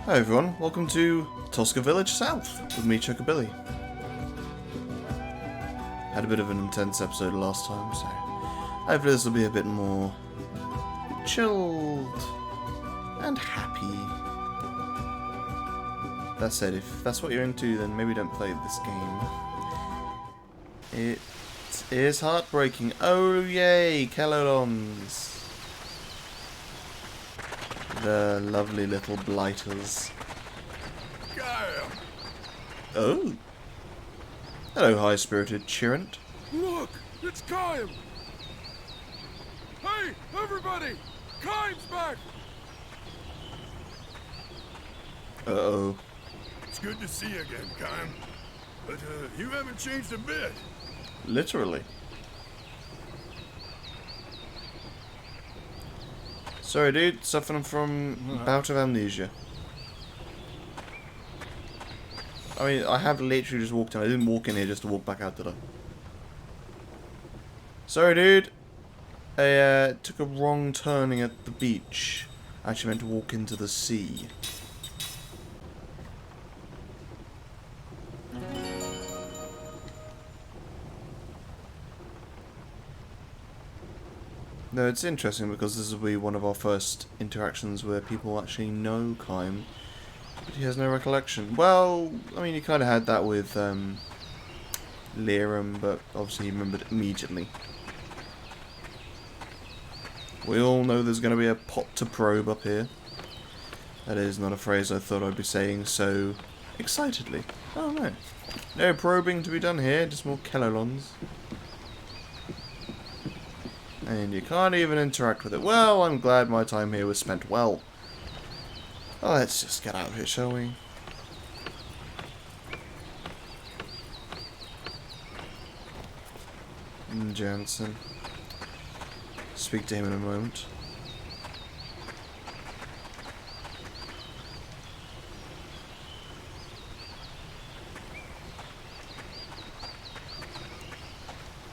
Hi everyone, welcome to Tosca Village South with me, Chocobilly. Had a bit of an intense episode last time, so hopefully this will be a bit more chilled and happy. That said, if that's what you're into, then maybe don't play this game. It is heartbreaking. Oh yay, Kelolons! The lovely little blighters. Kaim! Oh! Hello, high-spirited Chirant. Look! It's Kaim! Hey, everybody! Kaim's back! Uh-oh. It's good to see you again, Kaim. But, you haven't changed a bit. Literally. Sorry, dude. Suffering from a bout of amnesia. I mean, I have literally just walked in. I didn't walk in here just to walk back out, did I? Sorry, dude. I took a wrong turning at the beach. I actually meant to walk into the sea. No, it's interesting because this will be one of our first interactions where people actually know Kaim, but he has no recollection. Well, I mean, he kind of had that with Lirum, but obviously he remembered immediately. We all know there's going to be a pot to probe up here. That is not a phrase I thought I'd be saying so excitedly. Oh no. No probing to be done here, just more Kelolons. And you can't even interact with it. Well, I'm glad my time here was spent well. Oh, let's just get out of here, shall we? Jansen. Speak to him in a moment.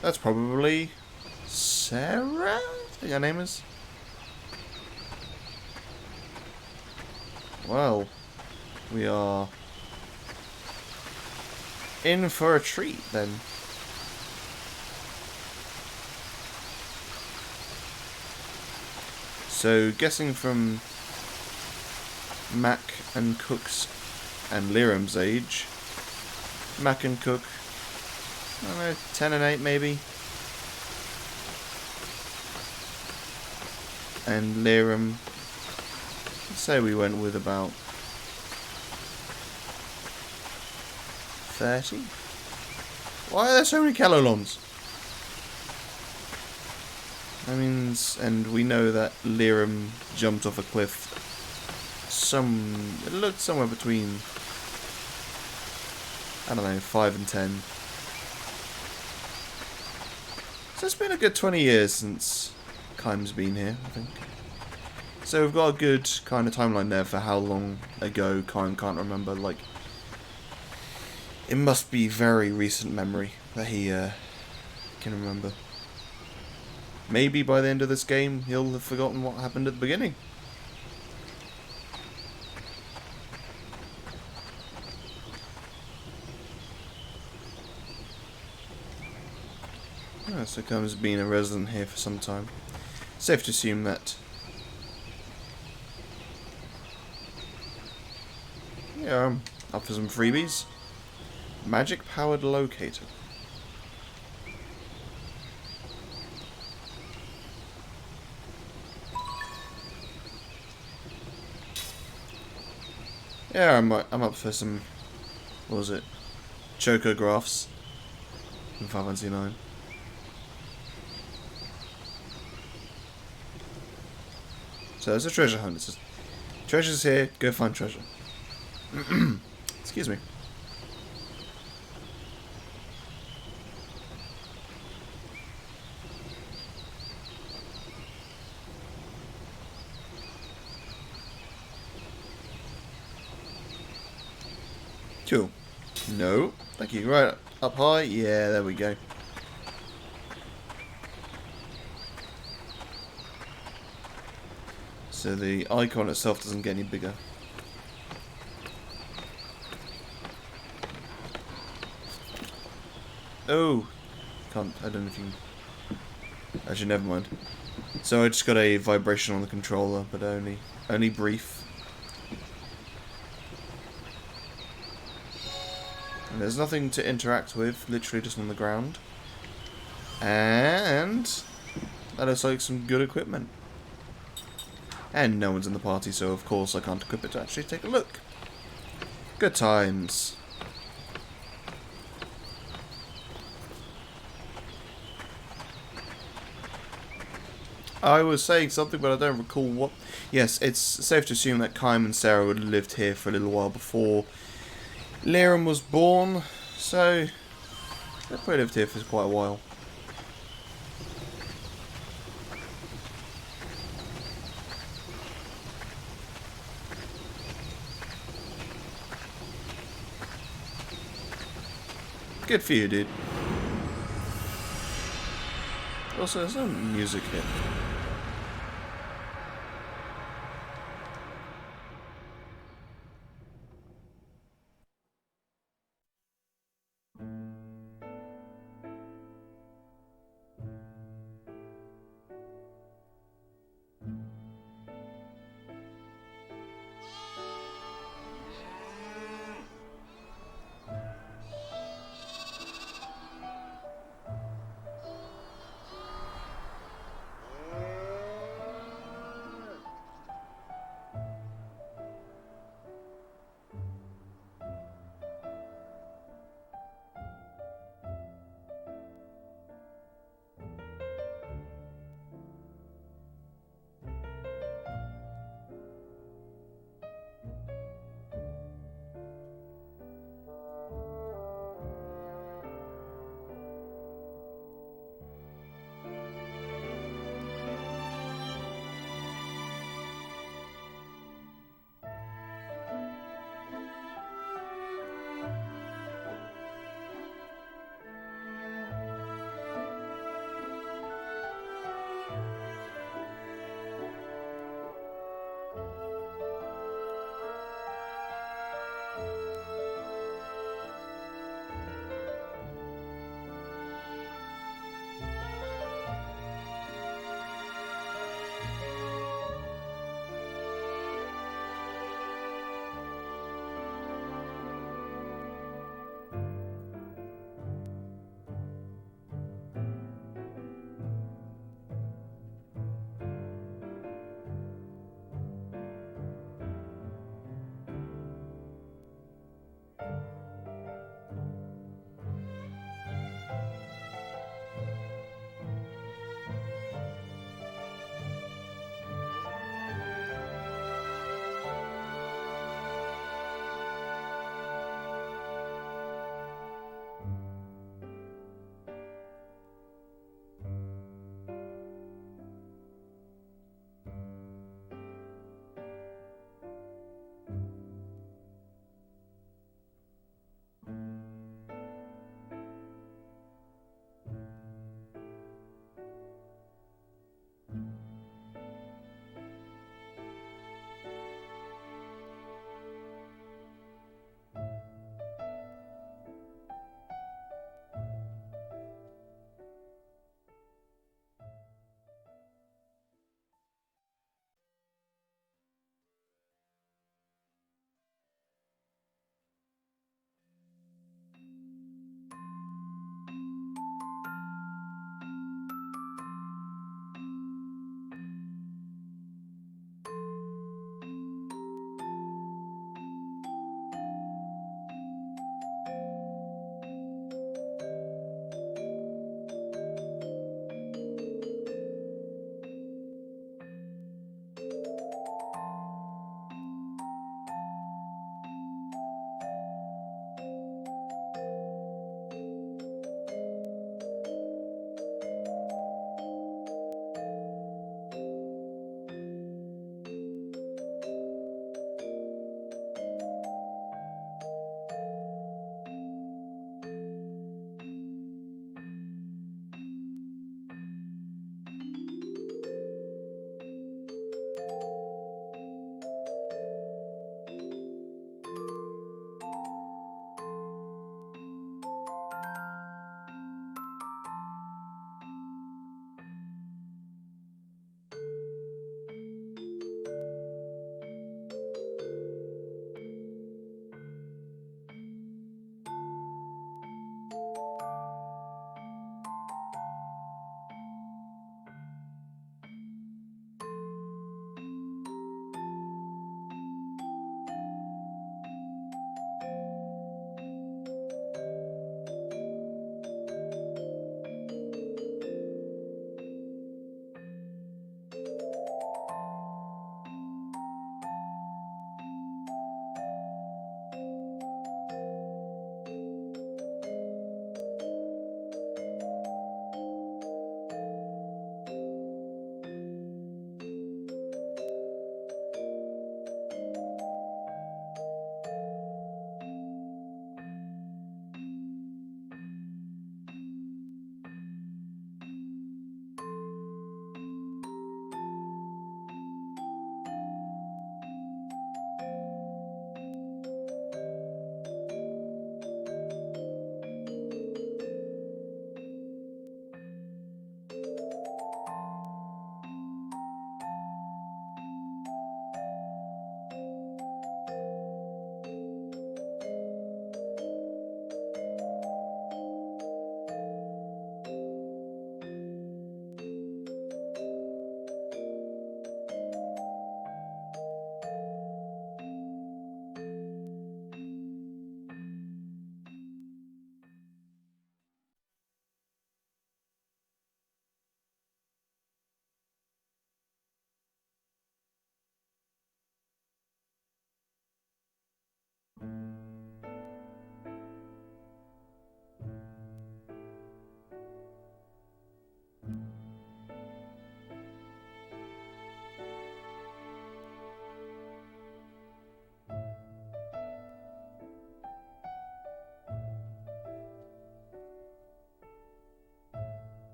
That's probably Sarah? I think her name is. Well, we are in for a treat then. So, guessing from Mac and Cook's and Lirum's age, Mac and Cook, I don't know, 10 and 8 maybe. And Lirum, let's say we went with about 30? Why are there so many Kelolons? I mean, and we know that Lirum jumped off a cliff it looked somewhere between, I don't know, 5 and 10. So it's been a good 20 years since Kaim's been here, I think. So we've got a good kind of timeline there for how long ago Kaim can't remember. Like, it must be very recent memory that he can remember. Maybe by the end of this game he'll have forgotten what happened at the beginning. So Kaim's been a resident here for some time. Safe to assume that. Yeah, I'm up for some freebies. Magic powered locator. Yeah, I'm up for some. What was it? Chocographs in 519. So it's a treasure hunt. It's just, treasure's here, go find treasure. Excuse me. Cool. No, thank you. Right, up high. Yeah, there we go. So the icon itself doesn't get any bigger. Oh, can't. I don't know if you. Actually, never mind. So I just got a vibration on the controller, but only brief. And there's nothing to interact with, literally just on the ground. And that looks like some good equipment. And no one's in the party, so of course I can't equip it to actually take a look. Good times. I was saying something, but I don't recall what. Yes, it's safe to assume that Kaim and Sarah would have lived here for a little while before Liram was born, so they probably lived here for quite a while. Good for you, dude. Also, there's no music here.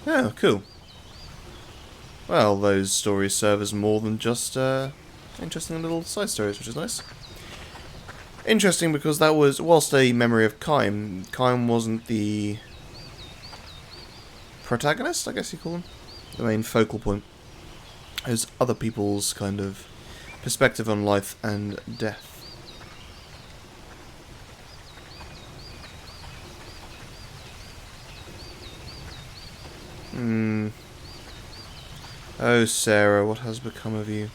Oh, cool. Well, those stories serve as more than just interesting little side stories, which is nice. Interesting because that was, whilst a memory of Kaim, Kaim wasn't the protagonist, I guess you call him. The main focal point. It was other people's kind of perspective on life and death. Oh, Sarah, what has become of you?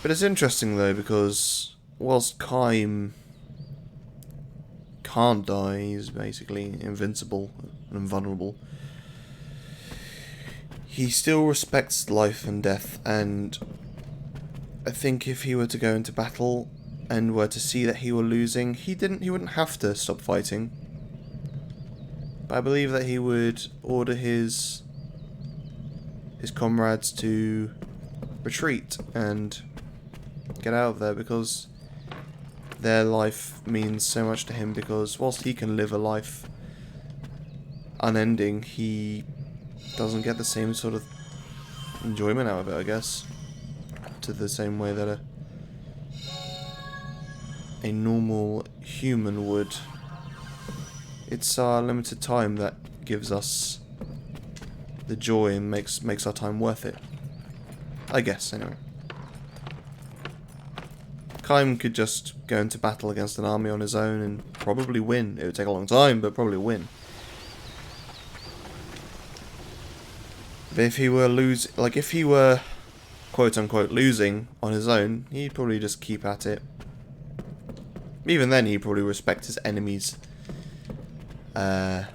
But it's interesting, though, because whilst Kaim can't die, he's basically invincible and invulnerable, he still respects life and death, and I think if he were to go into battle and were to see that he were losing, he wouldn't have to stop fighting. But I believe that he would order his comrades to retreat and get out of there, because their life means so much to him, because whilst he can live a life unending, he doesn't get the same sort of enjoyment out of it, I guess, to the same way that a normal human would. It's our limited time that gives us the joy and makes our time worth it, I guess, anyway. Kaim could just go into battle against an army on his own and probably win. It would take a long time, but probably win. But if he were if he were quote unquote losing on his own, he'd probably just keep at it. Even then, he'd probably respect his enemies, or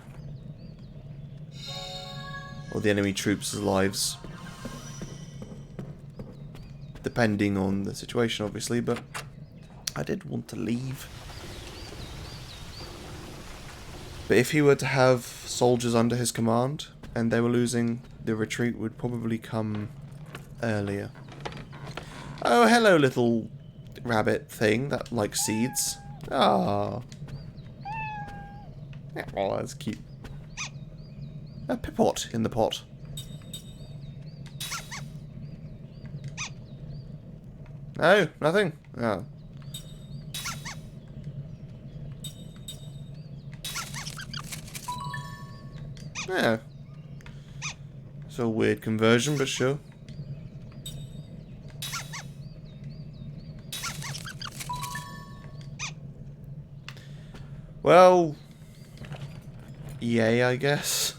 the enemy troops' lives, depending on the situation, obviously. But I did want to leave. But if he were to have soldiers under his command and they were losing, the retreat would probably come earlier. Oh, hello, little rabbit thing that likes seeds. Ah. Oh, that's cute. A pipot in the pot. No, nothing. Oh. Yeah. It's a weird conversion, but sure. Well, yay, I guess.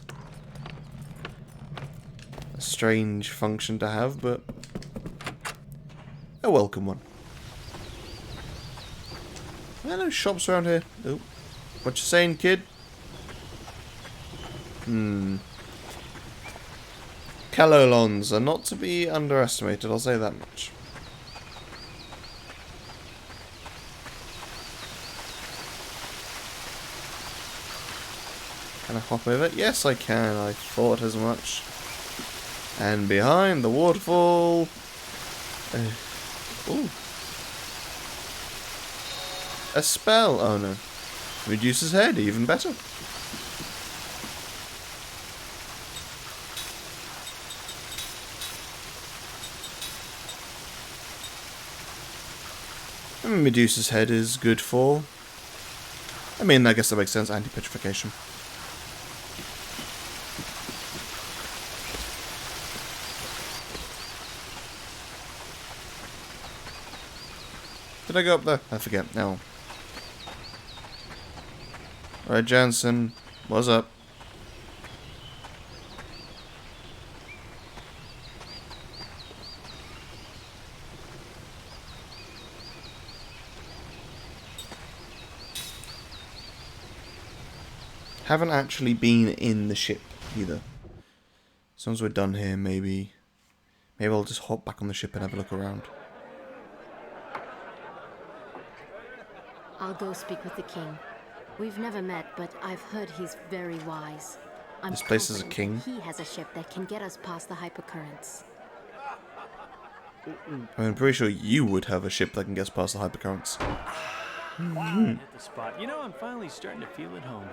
A strange function to have, but a welcome one. Are there no shops around here? Oh, what you saying, kid? Calolons are not to be underestimated, I'll say that much. Can I hop over? Yes, I can. I thought as much. And behind the waterfall... ooh. A spell. Oh no. Reduces head, even better. I mean, Medusa's head is good for... I mean, I guess that makes sense. Anti-petrification. Did I go up there? I forget. No. Alright, Jansen. What's up? Haven't actually been in the ship either. As soon as we're done here, maybe I'll just hop back on the ship and have a look around. I'll go speak with the king. We've never met, but I've heard he's very wise. This place is a king. He has a ship that can get us past the hypercurrents. I'm pretty sure you would have a ship that can get us past the hypercurrents. Hit the spot. You know, I'm finally starting to feel at home.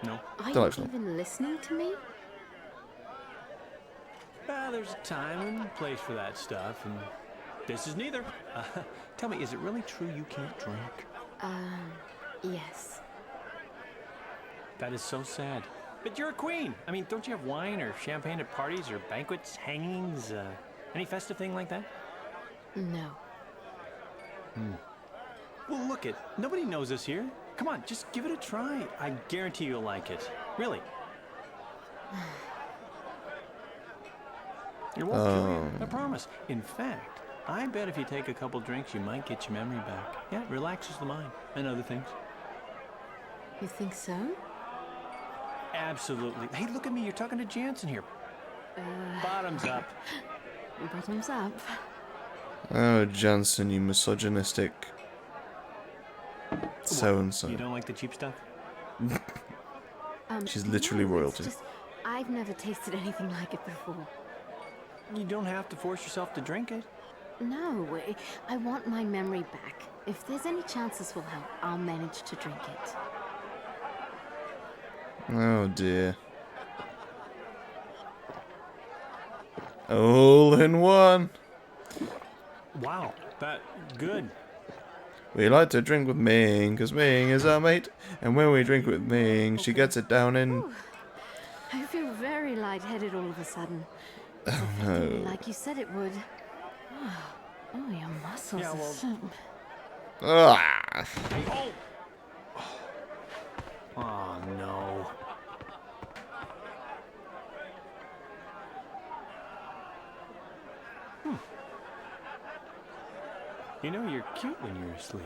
No. Are you Delightful. even listening to me? There's a time and place for that stuff, and this is neither. Tell me, is it really true you can't drink? Yes. That is so sad. But you're a queen. I mean, don't you have wine or champagne at parties or banquets, hangings, any festive thing like that? No. Well, look it. Nobody knows us here. Come on, just give it a try. I guarantee you'll like it. Really. It won't kill you. I promise. In fact, I bet if you take a couple drinks, you might get your memory back. Yeah, it relaxes the mind and other things. You think so? Absolutely. Hey, look at me. You're talking to Jansen here. Bottoms up. Bottoms up. Oh, Jansen, you misogynistic so-and-so. You don't like the cheap stuff? She's literally no, royalty. Just, I've never tasted anything like it before. You don't have to force yourself to drink it. No, I want my memory back. If there's any chance this will help, I'll manage to drink it. Oh dear. All in one. Wow, that good. We like to drink with Ming, because Ming is our mate. And when we drink with Ming, she gets it down in... Ooh, I feel very lightheaded all of a sudden. Oh no. Like you said it would. Oh, your muscles Yeah, well- are so... Ah. Hey, oh! Oh, no. You know you're cute when you're asleep.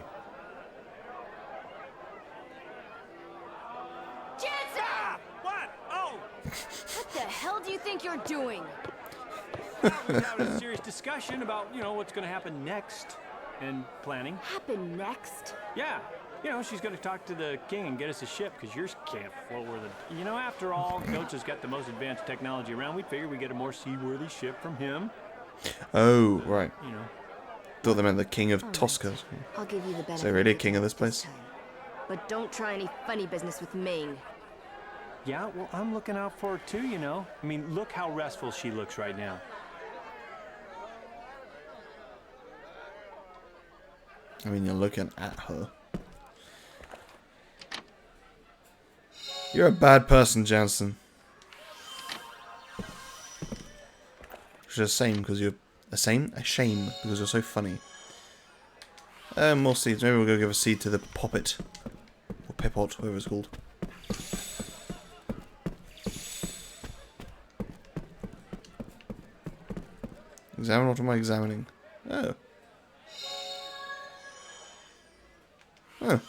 Jansen! Ah! What? Oh! What the hell do you think you're doing? We're having a serious discussion about, what's going to happen next. And planning. Happen next? Yeah. She's going to talk to the king and get us a ship, because yours can't float where the... after all, Gocha's got the most advanced technology around. We figured we'd get a more seaworthy ship from him. Oh, right. You know. Thought they meant the king of All right. Tosca. I'll give you the benefit. Is there really a king of this place? time. But don't try any funny business with Ming. Yeah, well, I'm looking out for her too, I mean, look how restful she looks right now. I mean, you're looking at her. You're a bad person, Jansen. Which is a shame because you're a shame because you're so funny. More seeds. Maybe we'll go give a seed to the poppet or pipot, whatever it's called. Examine. What am I examining? Oh. Oh.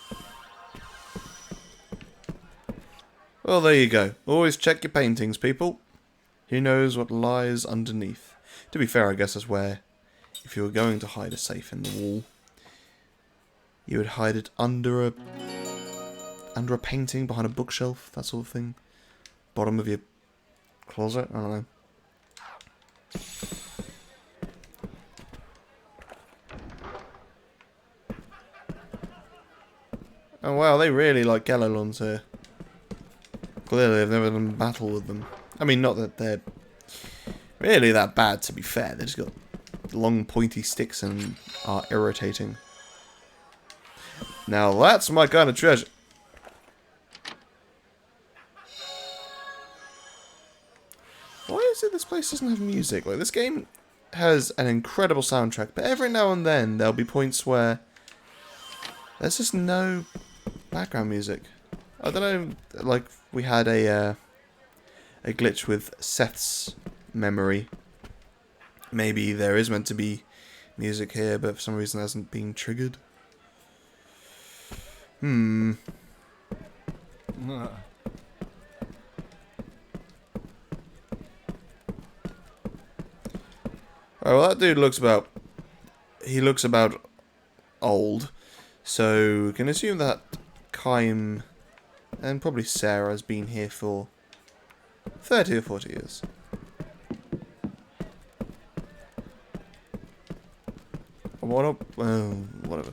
Well, there you go. Always check your paintings, people. Who knows what lies underneath? To be fair, I guess that's where, if you were going to hide a safe in the wall, you would hide it under a painting, behind a bookshelf, that sort of thing. Bottom of your closet, I don't know. Oh wow, they really like Gallolons here. Clearly I've never done battle with them. I mean, not that they're really that bad, to be fair. They just got long pointy sticks and are irritating. Now that's my kind of treasure. Why is it this place doesn't have music? Like, this game has an incredible soundtrack, but every now and then there'll be points where there's just no background music. I don't know, like, we had a glitch with Seth's memory. Maybe there is meant to be music here, but for some reason it hasn't been triggered. Alright, well, that dude looks about... He looks about old. So, we can assume that Kaim and probably Sarah has been here for 30 or 40 years. What up? Well, whatever.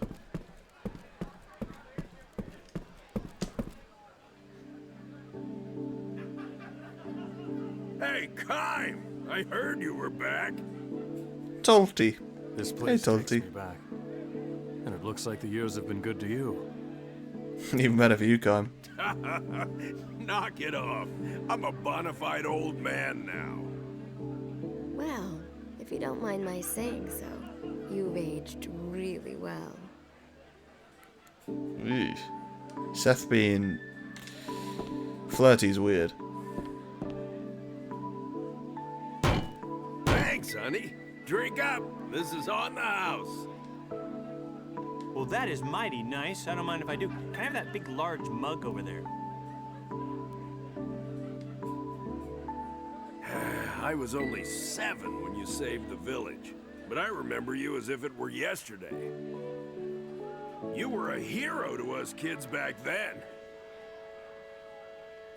Hey, Kaim! I heard you were back. Tolty. This place Hey, takes Tolty. me back. And it looks like the years have been good to you. Even better for you, Kaim. Knock it off. I'm a bona fide old man now. Well, if you don't mind my saying so, you've aged really well. Eesh. Seth being flirty is weird. Thanks, honey. Drink up. This is on the house. Well, that is mighty nice. I don't mind if I do. Can I have that big, large mug over there? I was only 7 when you saved the village, but I remember you as if it were yesterday. You were a hero to us kids back then.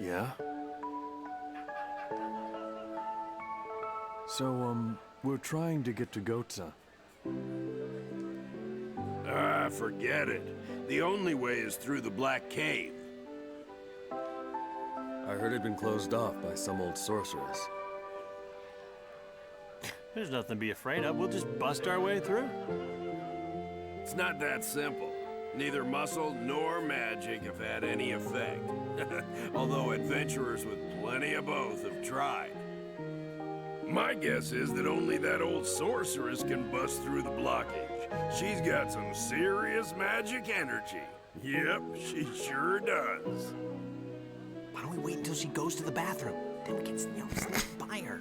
Yeah? So, we're trying to get to Gocha. Ah, forget it. The only way is through the Black Cave. I heard it'd been closed off by some old sorceress. There's nothing to be afraid of. We'll just bust our way through. It's not that simple. Neither muscle nor magic have had any effect. Although adventurers with plenty of both have tried. My guess is that only that old sorceress can bust through the blockage. She's got some serious magic energy. Yep, she sure does. Why don't we wait until she goes to the bathroom? Then we can sneak by her.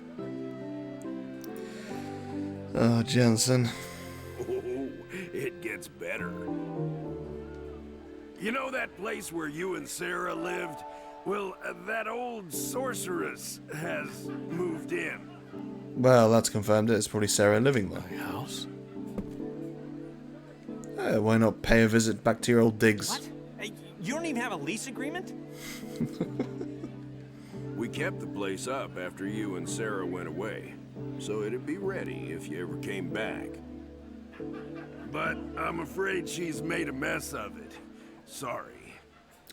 Oh, Jensen. Oh, it gets better. You know that place where you and Sarah lived? Well, that old sorceress has moved in. Well, that's confirmed. It's probably Sarah living there. My house? Why not pay a visit back to your old digs? What? Hey, you don't even have a lease agreement? We kept the place up after you and Sarah went away, so it'd be ready if you ever came back. But I'm afraid she's made a mess of it. Sorry.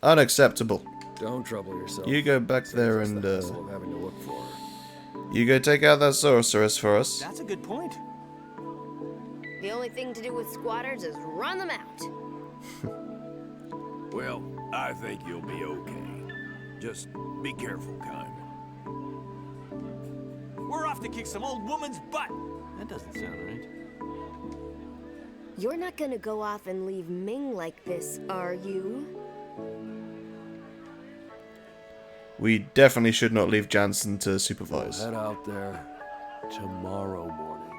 Unacceptable. Don't trouble yourself. You go back there and, The hassle of having to look for her. you go take out that sorceress for us. That's a good point. The only thing to do with squatters is run them out. Well, I think you'll be okay. Just be careful, Kaim. We're off to kick some old woman's butt. That doesn't sound right. You're not gonna go off and leave Ming like this, are you? We definitely should not leave Jansen to supervise. Head out there tomorrow morning.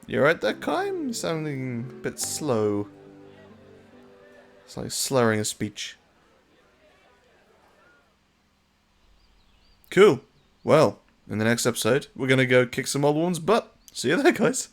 You alright there, Kaim? Sounding a bit slow. It's like slurring a speech. Cool. Well, in the next episode, we're gonna go kick some old woman's butt. See you there, guys.